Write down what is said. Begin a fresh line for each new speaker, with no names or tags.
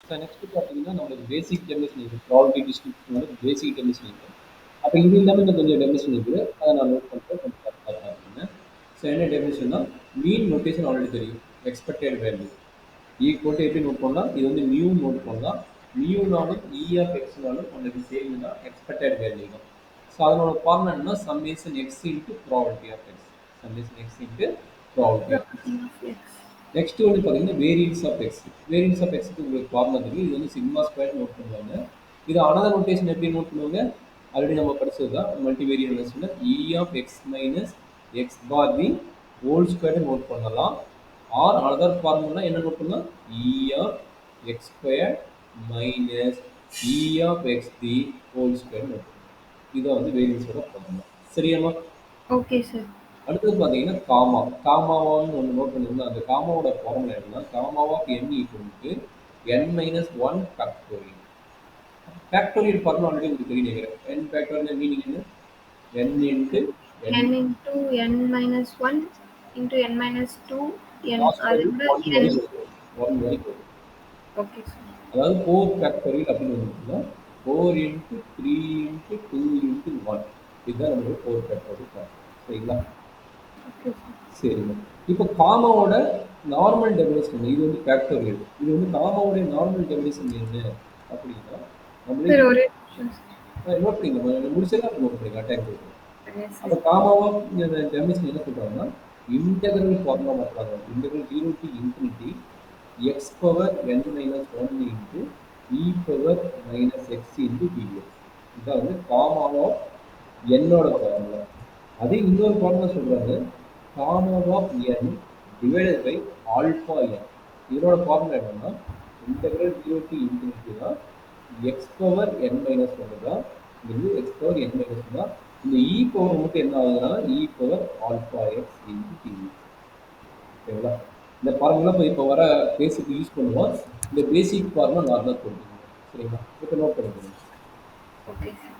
So next பார்த்தீங்கன்னா நம்மளுக்கு பேசிக் definition இருக்குது. ப்ராபபிலிட்டி டிஸ்ட்ரிபியூஷனோட பேசிக் டெஃபினிஷன் இருக்குது. அப்போ இது இல்லாமல் இன்னும் கொஞ்சம் டெஃபினிஷன் இருக்குது. அதை நான் நோட் பண்ணுறேன், கொஞ்சம் கரெக்டாக பாருங்க. ஸோ என்ன டெஃபினிஷன்னா மீன் நோட்டேஷன் ஆல்ரெடி தெரியும். எக்ஸ்பெக்டட் வேல்யூ ஈக்குவல் எப்படி நோட் பண்ணலாம், இது வந்து மியூ நோட் பண்ணலாம். மியூனாலும் இ ஆஃப் எக்ஸ்னாலும் நம்மளுக்கு சேம் தான், எக்ஸ்பெக்டட் வேல்யூ தான். ஸோ அதனோட ஃபார்முலா என்னன்னா summation x into probability of x. Summation x into probability of x. Next வந்து பார்த்தீங்கன்னா variance of x. Variance of எக்ஸ்க்கு உங்களுக்கு ஃபார்முலா தெரியும். இது வந்து சிக்மா ஸ்கொயர் நோட் பண்ணுவாங்க. இது அனதர் நோட்டேஷன் எப்படி நோட் பண்ணுவாங்க, ஆல்ரெடி நம்ம படிச்சது தான். மல்டிவேரியன்ஸ்ல E of x minus x bar the whole square note பண்ணலாம். ஆர் அனதர் ஃபார்முலா என்ன நோட் பண்ணலாம், E of x square minus E of x the whole square note பண்ணலாம். இதான் வந்து வேரியன்ஸோட ஃபார்முலா. சரியாமா?
Okay sir.
அடுத்தது பார்த்தீங்கன்னா காமா. காமாவான்னு ஒன்று நோட் பண்ணிருந்தோம். அந்த காமாவோட ஃபார்முலா என்னன்னா காமாவா n equal to n minus one factorial. Factorial formula already உங்களுக்கு தெரியும் நினைக்கிறேன். என் ஃபேக்டோரியல் மீனிங் என்ன, n into
n into n minus 1 into n minus 2 n
last
அதை
வேல்யூ
விட
1
n.
வரைக்கும் வரும். 1 வரைக்கும் வரும்.
Okay sir.
அதாவது 4 ஃபேக்டோரியல் அப்படின்னு வந்துச்சுன்னா 4 இன்ட்டு 3 இன்ட்டு 2 இன்ட்டு 1 இதுதான் நம்மளுக்கு 4 ஃபேக்டோரியல். சரிங்களா?
Okay sir.
சரிங்க. இப்போ காமாவோட நார்மல் டெஃபினிஷன் இது வந்து ஃபேக்டோரியல். இது வந்து காமாவோட நார்மல் டெஃபினிஷன் என்ன அப்படின்னா நம்மளே
சார் ஒரே
நோட் பண்ணிங்க முடிச்சதா நோட் பண்ணிங்க அட்டாக்.
நிமிஷம்.
அப்போ காமாவா டெஃபினிஷன் என்ன சொல்றாங்கன்னா இன்டெகிரல் ஃபார்முலா மாற்றுறாங்க. Integral 0 to infinity x power n minus 1 into e power minus x into dx. இதான் வந்து காமாவா என்னோட ஃபார்முலா. அதே இன்னொரு ஃபார்முலா சொல்றாங்க gamma of n divided by alpha n. இதனோட ஃபார்முலா என்னன்னா இன்டெகிரல் 0 டு இன்ஃபினிட்டி தான் எக்ஸ் பவர் n மைனஸ் 1 தான். இது எக்ஸ் பவர் n மைனஸ் 1 தான். இந்த இ பவர் மட்டும் என்ன ஆகுதுன்னா e power alpha x into dx. ஓகேங்களா? இந்த ஃபார்முலா இப்போ வர பேசிக் யூஸ் பண்ணுவோம். இந்த பேசிக் ஃபார்முலா நார்மலாக கொடுத்துருங்க. சரிங்களா? இப்போ நோட் பண்ணிக்கணும்.
Okay sir.